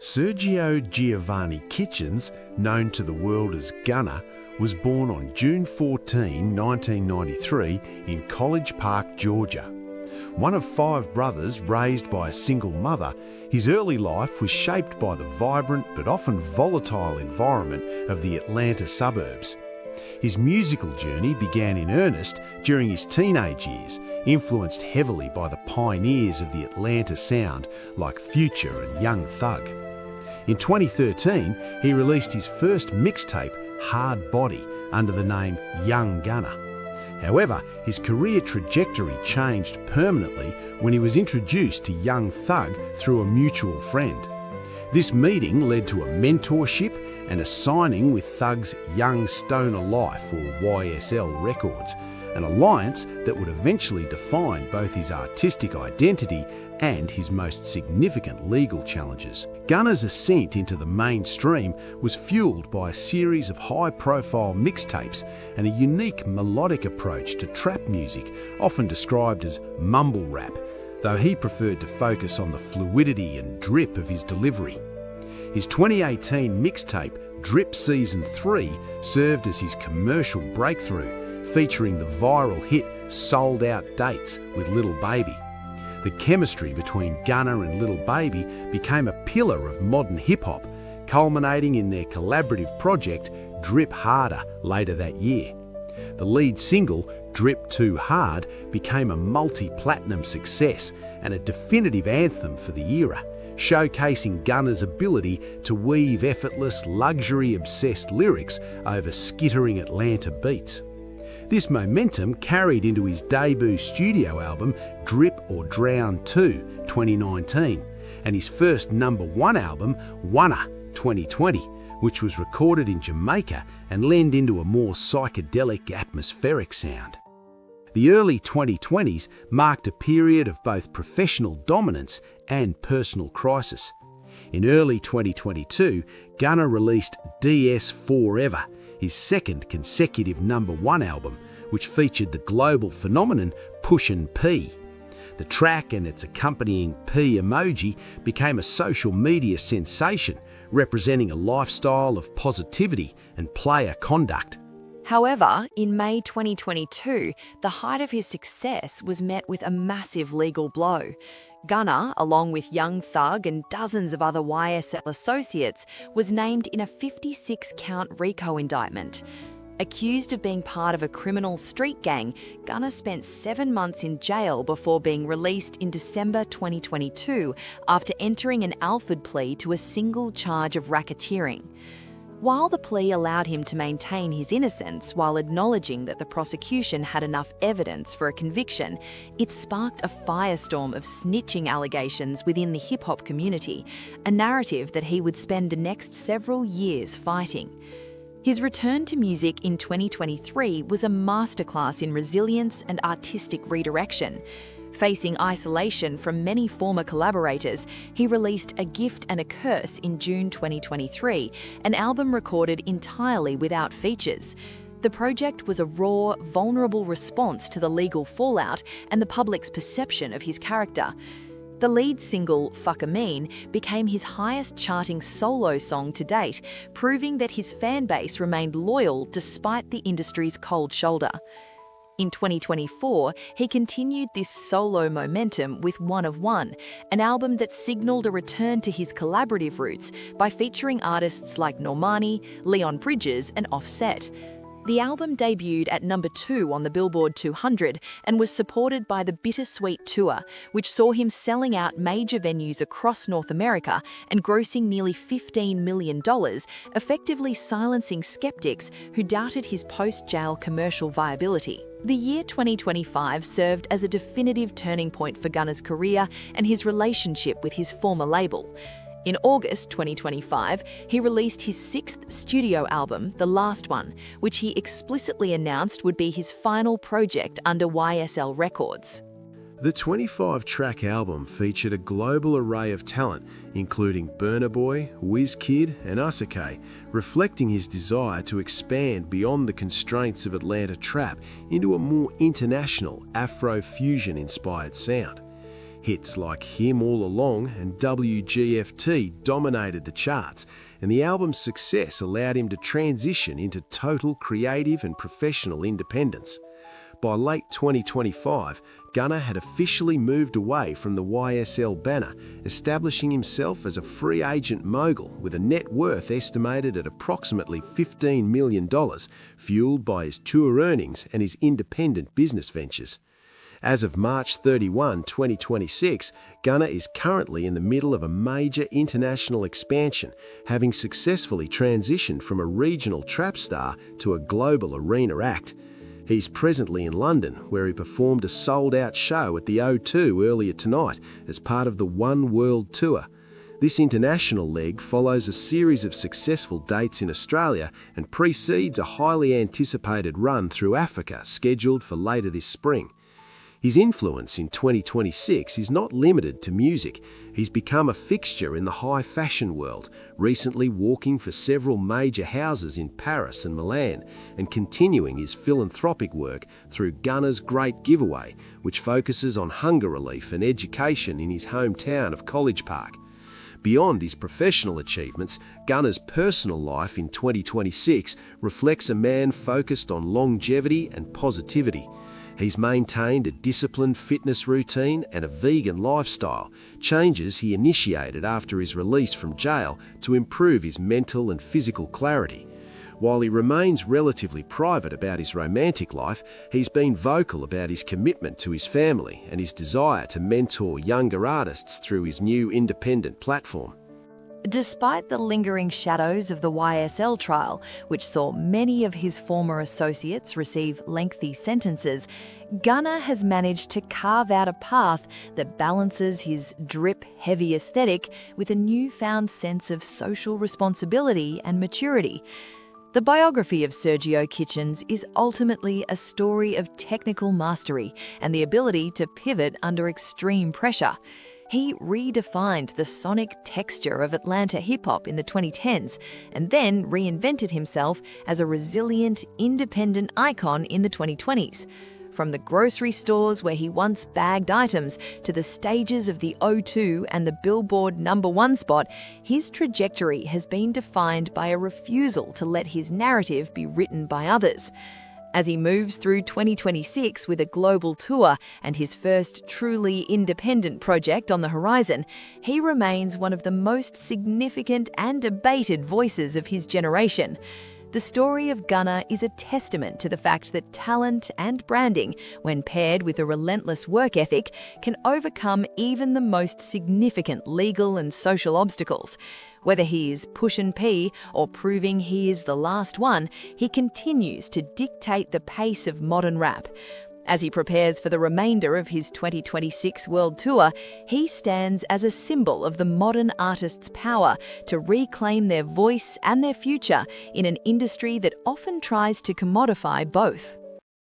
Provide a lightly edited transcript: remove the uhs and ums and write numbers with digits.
Sergio Giovanni Kitchens, known to the world as Gunna, was born on June 14, 1993 in College Park, Georgia. One of 5 brothers raised by a single mother, his early life was shaped by the vibrant but often volatile environment of the Atlanta suburbs. His musical journey began in earnest during his teenage years, influenced heavily by the pioneers of the Atlanta sound like Future and Young Thug. In 2013, he released his first mixtape, Hard Body, under the name Young Gunna. However, his career trajectory changed permanently when he was introduced to Young Thug through a mutual friend. This meeting led to a mentorship and a signing with Thug's Young Stoner Life, or YSL Records, an alliance that would eventually define both his artistic identity and his most significant legal challenges. Gunna's ascent into the mainstream was fueled by a series of high-profile mixtapes and a unique melodic approach to trap music, often described as mumble rap, though he preferred to focus on the fluidity and drip of his delivery. His 2018 mixtape, Drip Season 3, served as his commercial breakthrough, featuring the viral hit Sold Out Dates with Lil Baby. The chemistry between Gunna and Lil Baby became a pillar of modern hip-hop, culminating in their collaborative project Drip Harder later that year. The lead single, Drip Too Hard, became a multi-platinum success and a definitive anthem for the era, showcasing Gunna's ability to weave effortless, luxury-obsessed lyrics over skittering Atlanta beats. This momentum carried into his debut studio album, Drip or Drown 2, 2019, and his first #1 album, Gunna, 2020, which was recorded in Jamaica and lent into a more psychedelic, atmospheric sound. The early 2020s marked a period of both professional dominance and personal crisis. In early 2022, Gunna released DS Forever, his second consecutive #1 album, which featured the global phenomenon Pushin' P. The track and its accompanying P emoji became a social media sensation, representing a lifestyle of positivity and player conduct. However, in May 2022, the height of his success was met with a massive legal blow. Gunna, along with Young Thug and dozens of other YSL associates, was named in a 56-count RICO indictment. Accused of being part of a criminal street gang, Gunna spent 7 months in jail before being released in December 2022 after entering an Alford plea to a single charge of racketeering. While the plea allowed him to maintain his innocence while acknowledging that the prosecution had enough evidence for a conviction, it sparked a firestorm of snitching allegations within the hip-hop community, a narrative that he would spend the next several years fighting. His return to music in 2023 was a masterclass in resilience and artistic redirection. Facing isolation from many former collaborators, he released A Gift and a Curse in June 2023, an album recorded entirely without features. The project was a raw, vulnerable response to the legal fallout and the public's perception of his character. The lead single, Fuck a Mean, became his highest-charting solo song to date, proving that his fan base remained loyal despite the industry's cold shoulder. In 2024, he continued this solo momentum with One of One, an album that signaled a return to his collaborative roots by featuring artists like Normani, Leon Bridges, and Offset. The album debuted at #2 on the Billboard 200 and was supported by the Bittersweet Tour, which saw him selling out major venues across North America and grossing nearly $15 million, effectively silencing skeptics who doubted his post-jail commercial viability. The year 2025 served as a definitive turning point for Gunna's career and his relationship with his former label. In August 2025, he released his 6th studio album, The Last One, which he explicitly announced would be his final project under YSL Records. The 25-track album featured a global array of talent, including Burna Boy, Wizkid, and Asake, reflecting his desire to expand beyond the constraints of Atlanta trap into a more international Afro-fusion-inspired sound. Hits like Him All Along and WGFT dominated the charts, and the album's success allowed him to transition into total creative and professional independence. By late 2025, Gunna had officially moved away from the YSL banner, establishing himself as a free agent mogul with a net worth estimated at approximately $15 million, fueled by his tour earnings and his independent business ventures. As of March 31, 2026, Gunna is currently in the middle of a major international expansion, having successfully transitioned from a regional trap star to a global arena act. He's presently in London, where he performed a sold-out show at the O2 earlier tonight as part of the One World Tour. This international leg follows a series of successful dates in Australia and precedes a highly anticipated run through Africa scheduled for later this spring. His influence in 2026 is not limited to music. He's become a fixture in the high fashion world, recently walking for several major houses in Paris and Milan, and continuing his philanthropic work through Gunna's Great Giveaway, which focuses on hunger relief and education in his hometown of College Park. Beyond his professional achievements, Gunna's personal life in 2026 reflects a man focused on longevity and positivity. He's maintained a disciplined fitness routine and a vegan lifestyle, changes he initiated after his release from jail to improve his mental and physical clarity. While he remains relatively private about his romantic life, he's been vocal about his commitment to his family and his desire to mentor younger artists through his new independent platform. Despite the lingering shadows of the YSL trial, which saw many of his former associates receive lengthy sentences, Gunna has managed to carve out a path that balances his drip-heavy aesthetic with a newfound sense of social responsibility and maturity. The biography of Sergio Kitchens is ultimately a story of technical mastery and the ability to pivot under extreme pressure. He redefined the sonic texture of Atlanta hip-hop in the 2010s and then reinvented himself as a resilient, independent icon in the 2020s. From the grocery stores where he once bagged items to the stages of the O2 and the Billboard #1 spot, his trajectory has been defined by a refusal to let his narrative be written by others. As he moves through 2026 with a global tour and his first truly independent project on the horizon, he remains one of the most significant and debated voices of his generation. The story of Gunna is a testament to the fact that talent and branding, when paired with a relentless work ethic, can overcome even the most significant legal and social obstacles. Whether he is Pushin' P or proving he is the last one, he continues to dictate the pace of modern rap. As he prepares for the remainder of his 2026 world tour, he stands as a symbol of the modern artist's power to reclaim their voice and their future in an industry that often tries to commodify both.